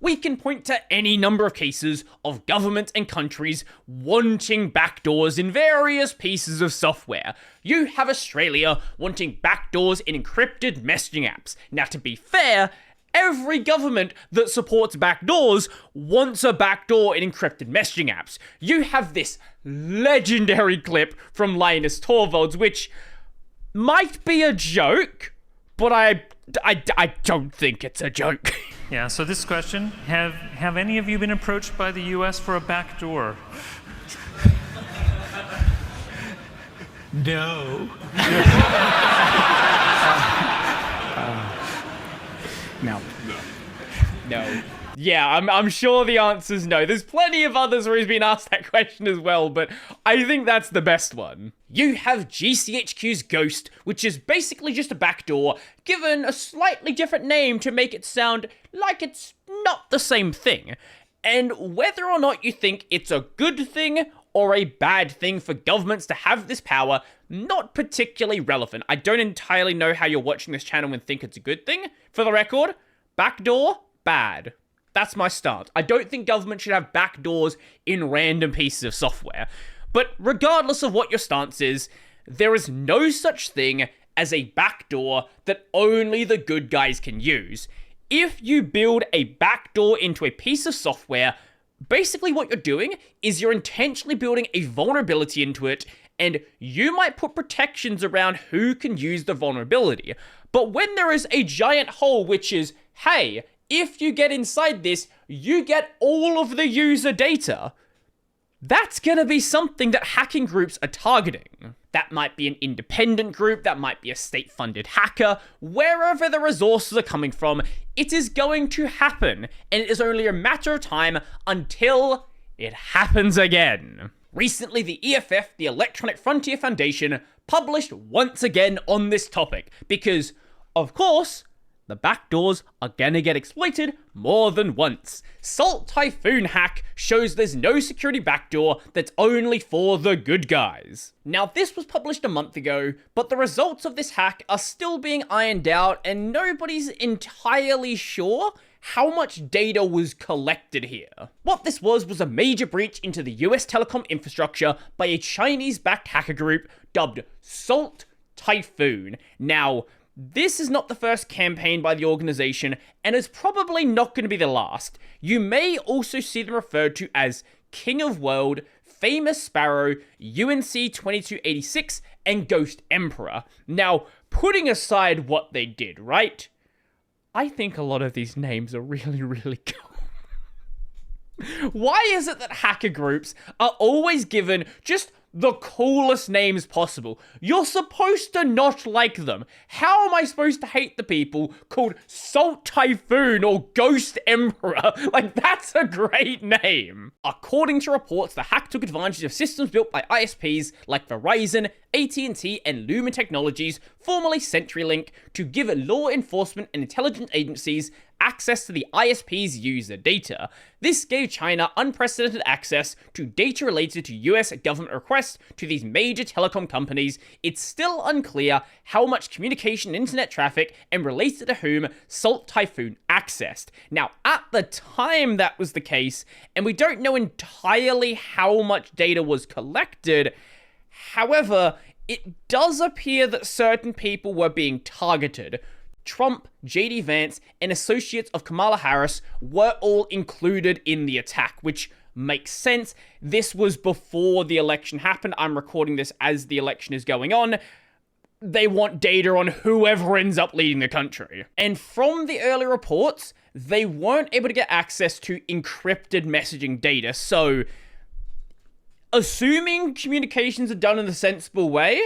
We can point to any number of cases of governments and countries wanting backdoors in various pieces of software. You have Australia wanting backdoors in encrypted messaging apps. Now, to be fair, every government that supports backdoors wants a backdoor in encrypted messaging apps. You have this legendary clip from Linus Torvalds, which might be a joke, but I don't think it's a joke. Yeah, so this question, have any of you been approached by the US for a backdoor? No. No. Yeah, I'm sure the answer's no. There's plenty of others where he's been asked that question as well, but I think that's the best one. You have GCHQ's Ghost, which is basically just a backdoor, given a slightly different name to make it sound like it's not the same thing. And whether or not you think it's a good thing or a bad thing for governments to have this power, not particularly relevant. I don't entirely know how you're watching this channel and think it's a good thing. For the record, backdoor, bad. That's my stance. I don't think government should have backdoors in random pieces of software. But regardless of what your stance is, there is no such thing as a backdoor that only the good guys can use. If you build a backdoor into a piece of software, basically what you're doing is you're intentionally building a vulnerability into it, and you might put protections around who can use the vulnerability. But when there is a giant hole which is, hey, if you get inside this, you get all of the user data, that's gonna be something that hacking groups are targeting. That might be an independent group, that might be a state-funded hacker, wherever the resources are coming from, it is going to happen, and it is only a matter of time until it happens again. Recently, the EFF, the Electronic Frontier Foundation, published once again on this topic, because, of course, the backdoors are gonna get exploited more than once. Salt Typhoon hack shows there's no security backdoor that's only for the good guys. Now, this was published a month ago, but the results of this hack are still being ironed out, and nobody's entirely sure how much data was collected here. What this was a major breach into the US telecom infrastructure by a Chinese-backed hacker group dubbed Salt Typhoon. Now, this is not the first campaign by the organization, and is probably not going to be the last. You may also see them referred to as King of World, Famous Sparrow, UNC 2286, and Ghost Emperor. Now, putting aside what they did, right? I think a lot of these names are really, really cool. Why is it that hacker groups are always given just the coolest names possible? You're supposed to not like them. How am I supposed to hate the people called Salt Typhoon or Ghost Emperor? Like, that's a great name. According to reports, the hack took advantage of systems built by ISPs like Verizon, AT&T, and Lumen Technologies, formerly CenturyLink, to give law enforcement and intelligence agencies access to the ISP's user data. This gave China unprecedented access to data related to US government requests to these major telecom companies. It's still unclear how much communication and internet traffic and related to whom Salt Typhoon accessed. Now, at the time that was the case, and we don't know entirely how much data was collected, however, it does appear that certain people were being targeted. Trump, JD Vance, and associates of Kamala Harris were all included in the attack, which makes sense. This was before the election happened. I'm recording this as the election is going on. They want data on whoever ends up leading the country. And from the early reports, they weren't able to get access to encrypted messaging data. So, assuming communications are done in a sensible way,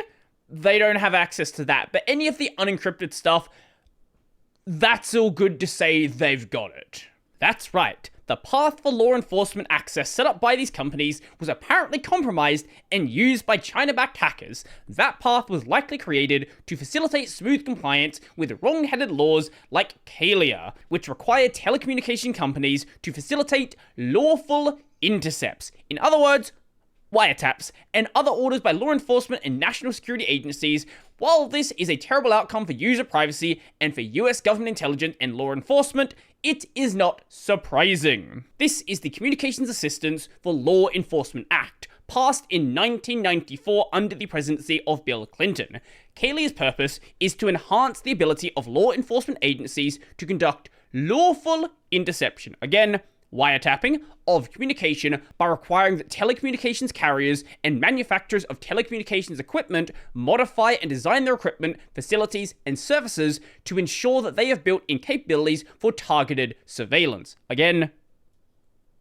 they don't have access to that. But any of the unencrypted stuff, that's all good to say they've got it. That's right. The path for law enforcement access set up by these companies was apparently compromised and used by China-backed hackers. That path was likely created to facilitate smooth compliance with wrong-headed laws like CALIA, which required telecommunication companies to facilitate lawful intercepts. In other words, wiretaps, and other orders by law enforcement and national security agencies. While this is a terrible outcome for user privacy and for US government intelligence and law enforcement, It is not surprising. This is the Communications Assistance for Law Enforcement Act, passed in 1994 under the presidency of Bill Clinton. CALEA's purpose is to enhance the ability of law enforcement agencies to conduct lawful interception, again, wiretapping, of communication by requiring that telecommunications carriers and manufacturers of telecommunications equipment modify and design their equipment, facilities, and services to ensure that they have built-in capabilities for targeted surveillance. Again,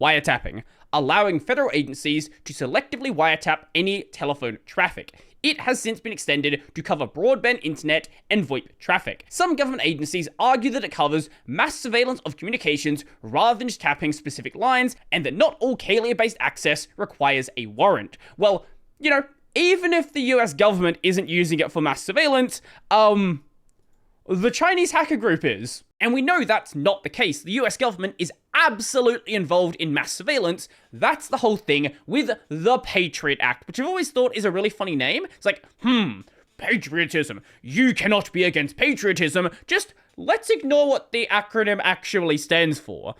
wiretapping, allowing federal agencies to selectively wiretap any telephone traffic. It has since been extended to cover broadband internet and VoIP traffic. Some government agencies argue that it covers mass surveillance of communications rather than just tapping specific lines, and that not all CALEA-based access requires a warrant. Well, you know, even if the US government isn't using it for mass surveillance, the Chinese hacker group is. And we know that's not the case. The US government is absolutely involved in mass surveillance. That's the whole thing with the Patriot Act, which I've always thought is a really funny name. It's like, patriotism. You cannot be against patriotism. Just let's ignore what the acronym actually stands for,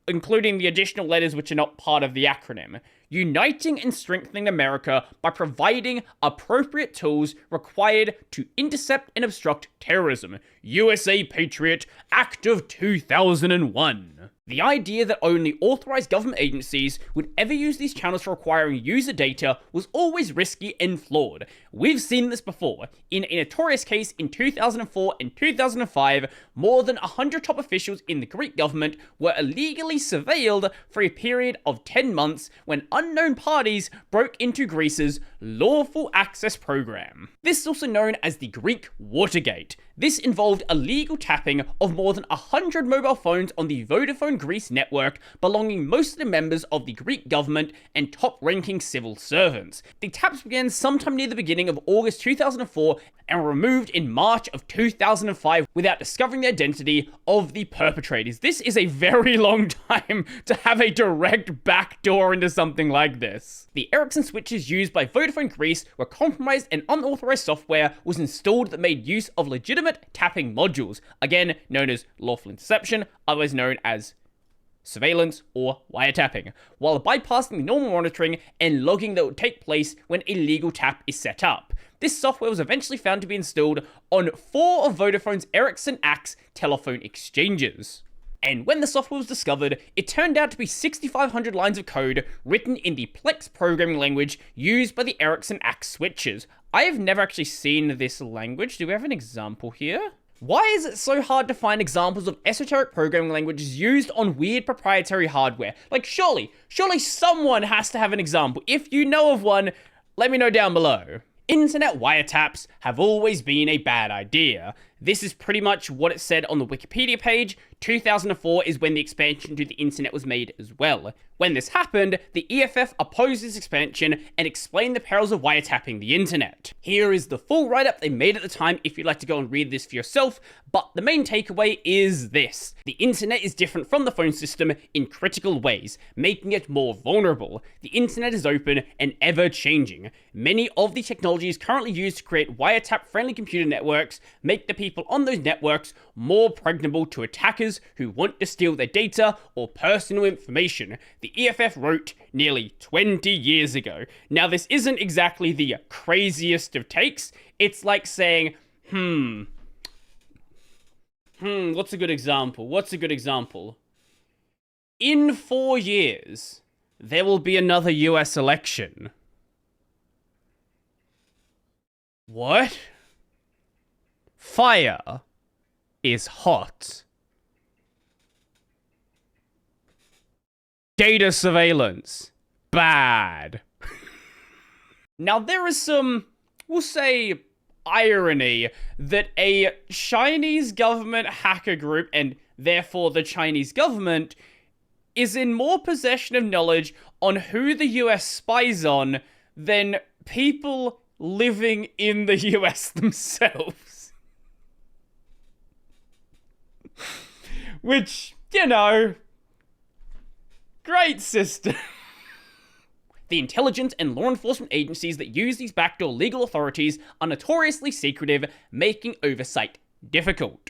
including the additional letters which are not part of the acronym. Uniting and strengthening America by providing appropriate tools required to intercept and obstruct terrorism. USA Patriot Act of 2001. The idea that only authorized government agencies would ever use these channels for acquiring user data was always risky and flawed. We've seen this before. In a notorious case in 2004 and 2005, more than 100 top officials in the Greek government were illegally surveilled for a period of 10 months when unknown parties broke into Greece's lawful access program. This is also known as the Greek Watergate. This involved illegal tapping of more than 100 mobile phones on the Vodafone Greece network, belonging mostly to members of the Greek government and top-ranking civil servants. The taps began sometime near the beginning of August 2004 and were removed in March of 2005 without discovering the identity of the perpetrators. This is a very long time to have a direct backdoor into something like this. The Ericsson switches used by Vodafone Greece were compromised, and unauthorized software was installed that made use of legitimate tapping modules, again known as lawful interception, otherwise known as surveillance or wiretapping, while bypassing the normal monitoring and logging that would take place when a legal tap is set up. This software was eventually found to be installed on 4 of Vodafone's Ericsson AX telephone exchanges. And when the software was discovered, it turned out to be 6,500 lines of code written in the Plex programming language used by the Ericsson AX switches. I have never actually seen this language. Do we have an example here? Why is it so hard to find examples of esoteric programming languages used on weird proprietary hardware? Like, surely someone has to have an example. If you know of one, let me know down below. Internet wiretaps have always been a bad idea. This is pretty much what it said on the Wikipedia page. 2004 is when the expansion to the internet was made as well. When this happened, the EFF opposed this expansion and explained the perils of wiretapping the internet. Here is the full write-up they made at the time if you'd like to go and read this for yourself, but the main takeaway is this. The internet is different from the phone system in critical ways, making it more vulnerable. The internet is open and ever-changing. Many of the technologies currently used to create wiretap-friendly computer networks make the people on those networks more pregnable to attackers who want to steal their data or personal information, the EFF wrote nearly 20 years ago. Now, this isn't exactly the craziest of takes. It's like saying, what's a good example? In 4 years, there will be another US election. What? Fire is hot. Data surveillance, bad. Now, there is some, we'll say, irony that a Chinese government hacker group, and therefore the Chinese government, is in more possession of knowledge on who the US spies on than people living in the US themselves. Which, you know, great system. The intelligence and law enforcement agencies that use these backdoor legal authorities are notoriously secretive, making oversight difficult.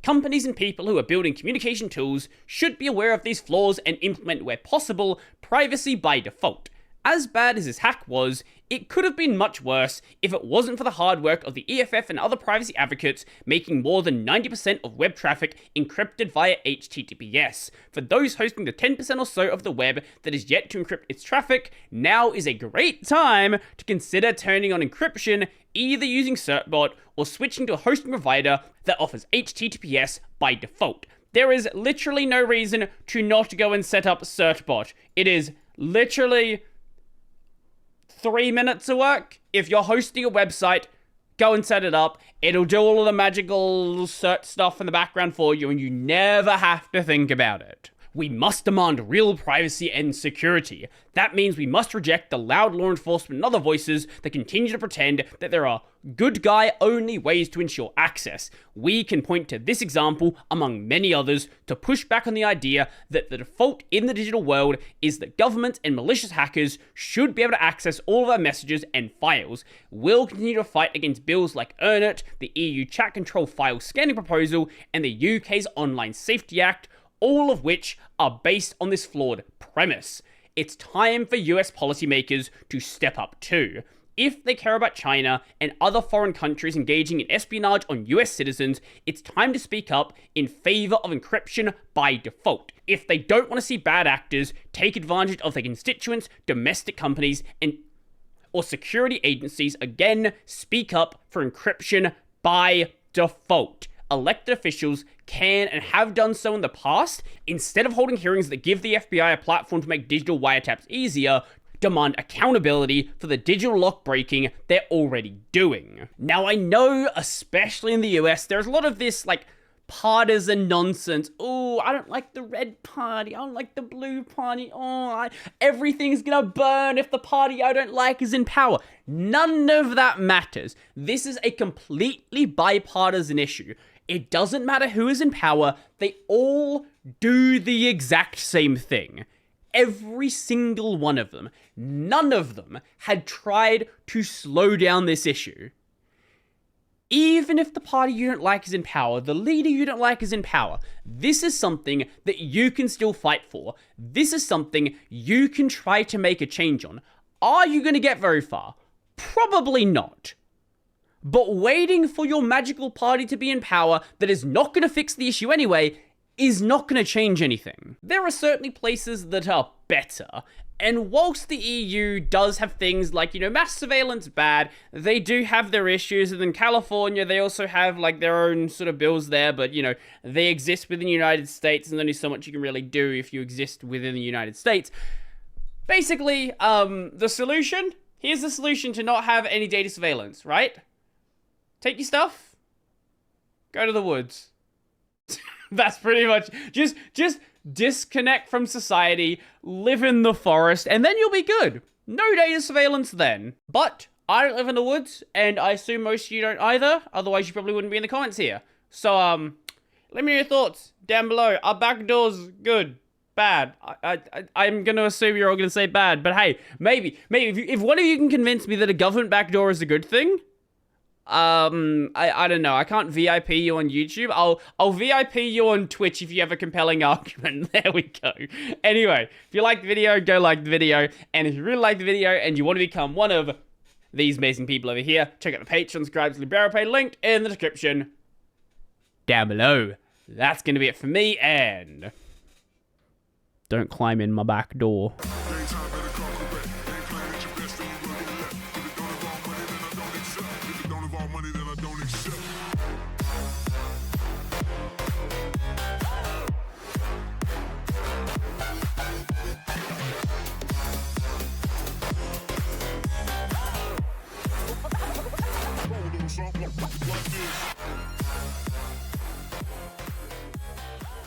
Companies and people who are building communication tools should be aware of these flaws and implement, where possible, privacy by default. As bad as this hack was, it could have been much worse if it wasn't for the hard work of the EFF and other privacy advocates making more than 90% of web traffic encrypted via HTTPS. For those hosting the 10% or so of the web that is yet to encrypt its traffic, now is a great time to consider turning on encryption, either using Certbot or switching to a hosting provider that offers HTTPS by default. There is literally no reason to not go and set up Certbot. It is literally 3 minutes of work. If you're hosting a website, go and set it up. It'll do all of the magical cert stuff in the background for you, and you never have to think about it. We must demand real privacy and security. That means we must reject the loud law enforcement and other voices that continue to pretend that there are good guy only ways to ensure access. We can point to this example, among many others, to push back on the idea that the default in the digital world is that government and malicious hackers should be able to access all of our messages and files. We'll continue to fight against bills like Earn It, the EU Chat Control File Scanning Proposal, and the UK's Online Safety Act, all of which are based on this flawed premise. It's time for US policymakers to step up too. If they care about China and other foreign countries engaging in espionage on US citizens, it's time to speak up in favor of encryption by default. If they don't want to see bad actors take advantage of their constituents, domestic companies, or security agencies, again, speak up for encryption by default. Elected officials can and have done so in the past. Instead of holding hearings that give the FBI a platform to make digital wiretaps easier, demand accountability for the digital lock breaking they're already doing. Now, I know, especially in the US, there's a lot of this, partisan nonsense. Oh, I don't like the red party. I don't like the blue party. Everything's gonna burn if the party I don't like is in power. None of that matters. This is a completely bipartisan issue. It doesn't matter who is in power. They all do the exact same thing. Every single one of them. None of them had tried to slow down this issue. Even if the party you don't like is in power, the leader you don't like is in power, this is something that you can still fight for. This is something you can try to make a change on. Are you going to get very far? Probably not. But waiting for your magical party to be in power that is not going to fix the issue anyway is not going to change anything. There are certainly places that are better. And whilst the EU does have things like, mass surveillance bad, they do have their issues. And in California, they also have, their own sort of bills there. But, they exist within the United States, and there's only so much you can really do if you exist within the United States. Basically, the solution? Here's the solution to not have any data surveillance, right? Take your stuff, go to the woods. That's pretty much, just disconnect from society, live in the forest, and then you'll be good. No data surveillance then. But I don't live in the woods, and I assume most of you don't either, otherwise you probably wouldn't be in the comments here. So, let me know your thoughts down below. Are backdoors good? Bad? I'm gonna assume you're all gonna say bad, but hey, maybe if one of you can convince me that a government backdoor is a good thing, I don't know. I can't VIP you on YouTube. I'll VIP you on Twitch if you have a compelling argument. There we go. Anyway, if you like the video, go like the video. And if you really like the video and you want to become one of these amazing people over here, check out the Patreon, subscribe to the Pay, linked in the description down below. That's going to be it for me, and don't climb in my back door. Like this.